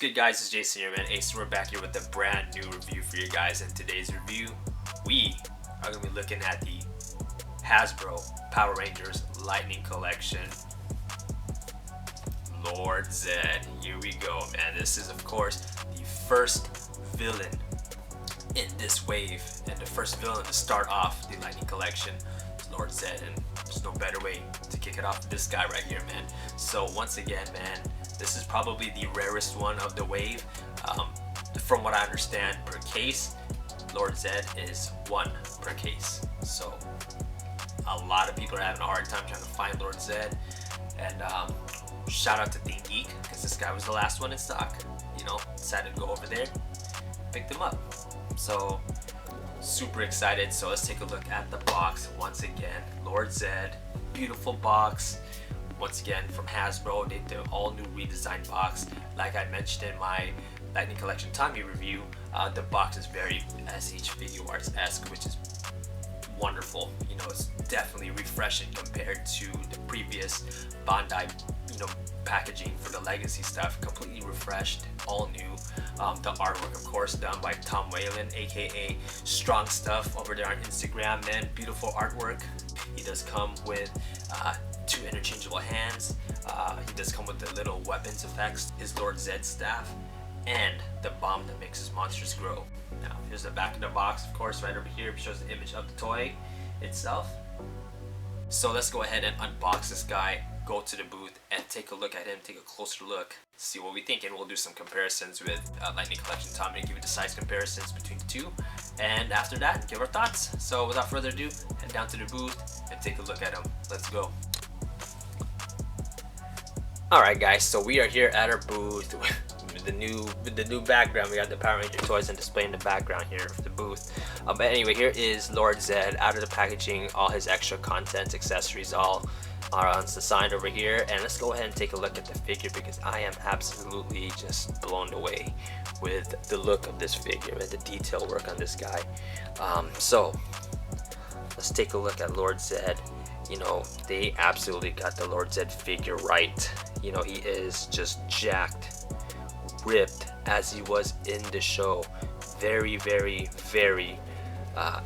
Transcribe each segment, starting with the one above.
good, guys? It's Jason here, man. Ace, we're back here with a brand new review for you guys. In today's review, we are going to be looking at the Hasbro Power Rangers Lightning Collection Lord Zedd. Here we go, man. This is, of course, the first villain in this wave, and the first villain to start off the Lightning Collection is Lord Zedd, and there's no better way to kick it off with this guy right here, man. So once again, man, this is probably the rarest one of the wave. From what I understand, per case, Lord Zedd is 1 per case. So a lot of people are having a hard time trying to find Lord Zedd. And shout out to ThinkGeek, because this guy was the last one in stock. You know, decided to go over there, picked him up. So super excited. So let's take a look at the box once again. Lord Zedd, beautiful box. Once again from Hasbro, they did an all new redesigned box. Like I mentioned in my Lightning Collection Tommy review, the box is very SH Figure Arts-esque, which is wonderful. You know, it's definitely refreshing compared to the previous Bandai, packaging for the legacy stuff. Completely refreshed, all new. The artwork, of course, done by Tom Whalen, aka Strong Stuff, over there on Instagram, man. Beautiful artwork. He does come with 2 interchangeable hands. He does come with the little weapons effects, his Lord Zedd staff, and the bomb that makes his monsters grow. Now, here's the back of the box, of course. Right over here, it shows the image of the toy itself. So let's go ahead and unbox this guy, go to the booth, and take a look at him, take a closer look, see what we think, and we'll do some comparisons with Lightning Collection Tommy, give you the size comparisons between the two, and after that, give our thoughts. So without further ado, head down to the booth and take a look at him. Let's go. Alright guys, so we are here at our booth with the new background. We got the Power Ranger toys and display in the background here of the booth. But anyway, here is Lord Zedd out of the packaging, all his extra content, accessories, all are on the side over here. And let's go ahead and take a look at the figure, because I am absolutely just blown away with the look of this figure and the detail work on this guy. So let's take a look at Lord Zedd. You know, they absolutely got the Lord Zedd figure right. You know, he is just jacked, ripped as he was in the show. Very, very, very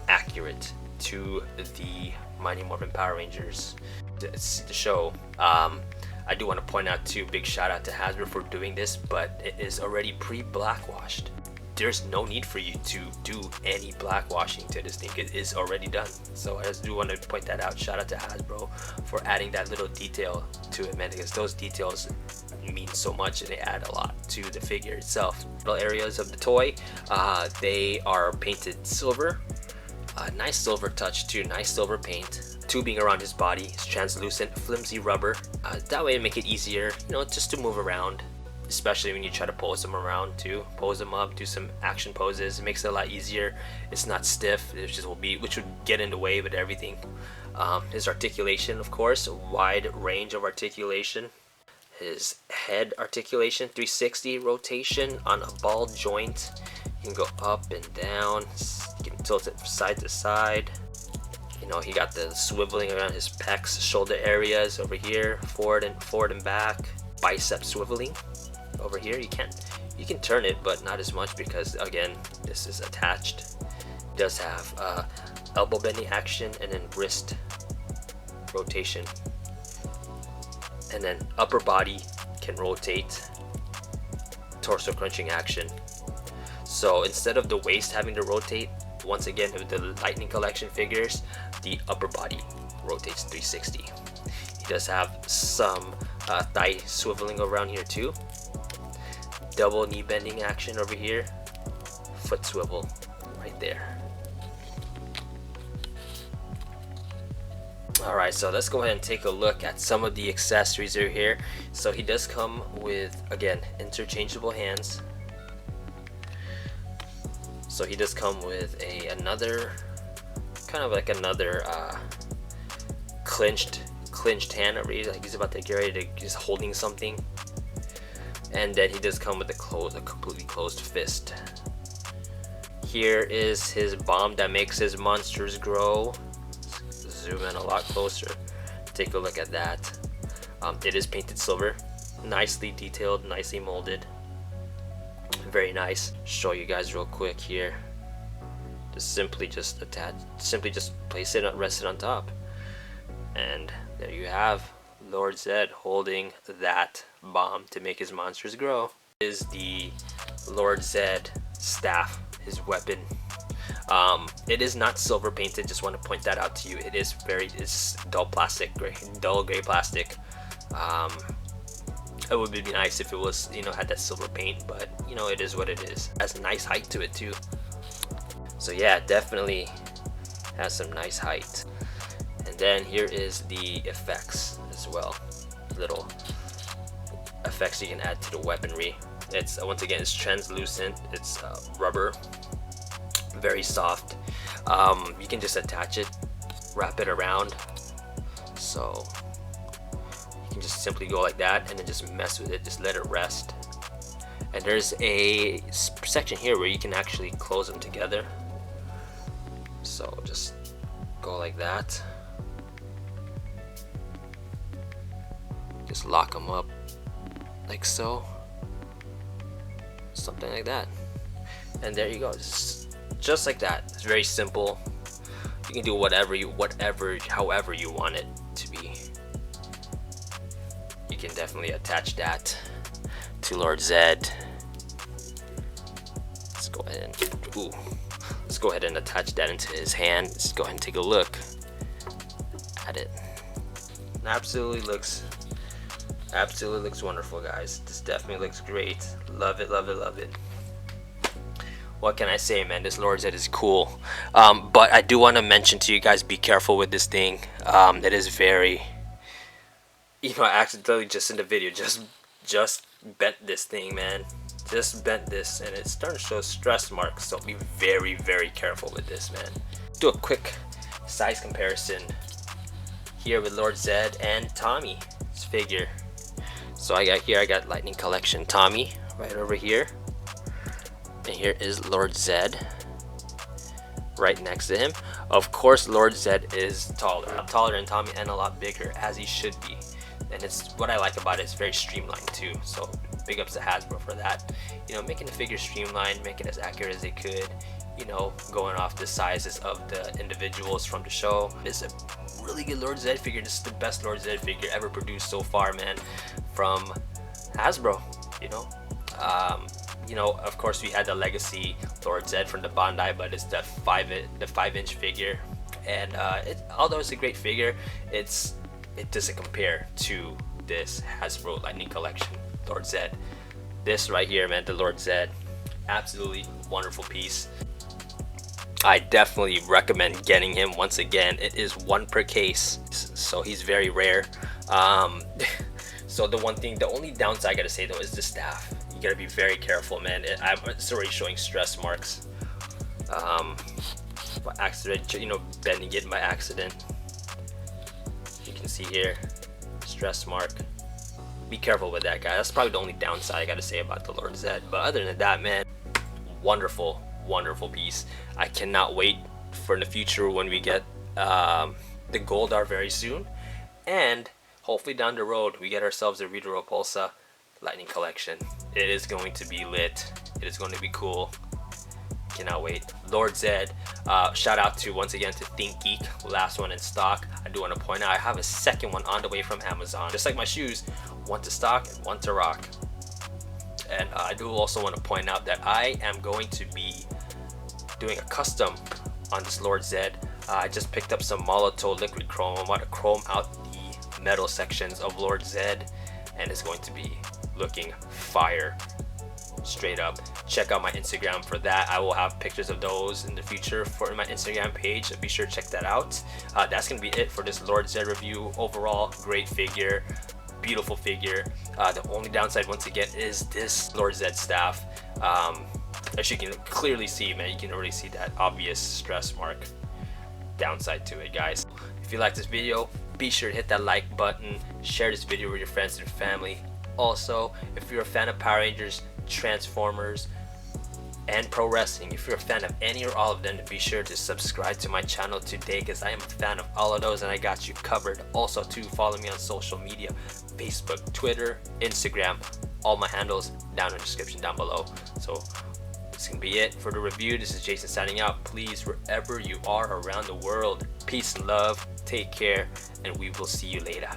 accurate to the Mighty Morphin Power Rangers, the show. I do want to point out too, big shout out to Hasbro for doing this, but it is already pre-blackwashed. There's no need for you to do any blackwashing to this thing. It is already done. So I just do want to point that out. Shout out to Hasbro for adding that little detail to it, man, because those details mean so much and they add a lot to the figure itself. Little areas of the toy, they are painted silver. Nice silver touch too, nice silver paint. Tubing around his body is translucent, flimsy rubber. That way to make it easier, just to move around. Especially when you try to pose them around too. Pose them up, do some action poses. It makes it a lot easier. It's not stiff, which would get in the way with everything. His articulation, of course, a wide range of articulation. His head articulation, 360 rotation on a ball joint. You can go up and down. You can tilt it side to side. He got the swiveling around his pecs, shoulder areas over here, forward and back. Bicep swiveling. Over here, you can turn it, but not as much, because again, this is attached. It does have elbow bending action and then wrist rotation, and then upper body can rotate, torso crunching action. So instead of the waist having to rotate, once again with the Lightning Collection figures, the upper body rotates 360. He does have some thigh swiveling around here too. Double knee bending action over here, foot swivel right there. Alright, so let's go ahead and take a look at some of the accessories over here. So he does come with, again, interchangeable hands. So he does come with another clinched hand over here, like he's about to get ready to, he's holding something. And then he does come with a completely closed fist. Here is his bomb that makes his monsters grow. Zoom in a lot closer. Take a look at that. It is painted silver, nicely detailed, nicely molded. Very nice. Show you guys real quick here. Simply just place it, rest it on top, and there you have Lord Zedd holding that bomb to make his monsters grow. Is the Lord Zedd staff, his weapon. It is not silver painted, just want to point that out to you. It's dull gray plastic. It would be nice if it was, you know, had that silver paint, but you know, it is what it is. Has a nice height to it too. So yeah, definitely has some nice height. And then here is the effects as well. Little effects you can add to the weaponry. It's once again, it's translucent. It's rubber, very soft. You can just attach it, wrap it around. So you can just simply go like that and then just mess with it. Just let it rest. And there's a section here where you can actually close them together. So just go like that. Just lock them up like so. Something like that. And there you go. Just like that. It's very simple. You can do however you want it to be. You can definitely attach that to Lord Zedd. Let's go ahead and attach that into his hand. Let's go ahead and take a look at it. Absolutely looks wonderful, guys. This definitely looks great. Love it, love it, love it. What can I say, man? This Lord Zedd is cool. But I do want to mention to you guys, be careful with this thing. It is very, you know, I accidentally just in the video just bent this thing, man. Just bent this, and it's starting to show stress marks, so be very, very careful with this, man. Do a quick size comparison here with Lord Zedd and Tommy's figure. So I got Lightning Collection Tommy right over here, and here is Lord Zedd right next to him. Of course, Lord Zedd is taller than Tommy, and a lot bigger, as he should be. And it's what I like about it. It's very streamlined too. So big ups to Hasbro for that. You know, making the figure streamlined, making it as accurate as they could. You know, going off the sizes of the individuals from the show. It's a really good Lord Zedd figure. This is the best Lord Zedd figure ever produced so far, man, from Hasbro. You know, of course we had the legacy Lord Zedd from the Bandai, but it's the 5-inch figure, and although it's a great figure, it doesn't compare to this Hasbro Lightning Collection Lord Zedd. This right here, man, the Lord Zedd, absolutely wonderful piece. I definitely recommend getting him. Once again, it is 1 per case, so he's very rare. So the only downside I gotta say though is the staff. You gotta be very careful, man. It's already showing stress marks. By accident, you know, bending it by accident. You can see here, stress mark. Be careful with that, guy. That's probably the only downside I gotta say about the Lord Zedd. But other than that, man, wonderful piece. I cannot wait for the future when we get the Goldar very soon, and hopefully down the road we get ourselves a Rita Repulsa Lightning Collection. It is going to be lit. It is going to be cool. Cannot wait. Lord Zedd, shout out to once again to ThinkGeek, last one in stock. I do want to point out I have a second one on the way from Amazon, just like my shoes, one to stock and one to rock. And I do also want to point out that I am going to be doing a custom on this Lord Zedd. I just picked up some Molotov liquid chrome. I want to chrome out the metal sections of Lord Zedd, and it's going to be looking fire. Straight up. Check out my Instagram for that. I will have pictures of those in the future for my Instagram page, so be sure to check that out. That's gonna be it for this Lord Zedd review. Overall, great figure, beautiful figure. The only downside once again is this Lord Zedd staff. As you can clearly see, man, you can already see that obvious stress mark. Downside to it, guys. If you like this video, be sure to hit that like button, share this video with your friends and family. Also, if you're a fan of Power Rangers, Transformers, and pro wrestling, if you're a fan of any or all of them, be sure to subscribe to my channel today, because I am a fan of all of those and I got you covered. Also, to follow me on social media, Facebook, Twitter, Instagram, all my handles down in the description down below. So this can be it for the review. This is Jason signing out. Please, wherever you are around the world, peace and love, take care, and we will see you later.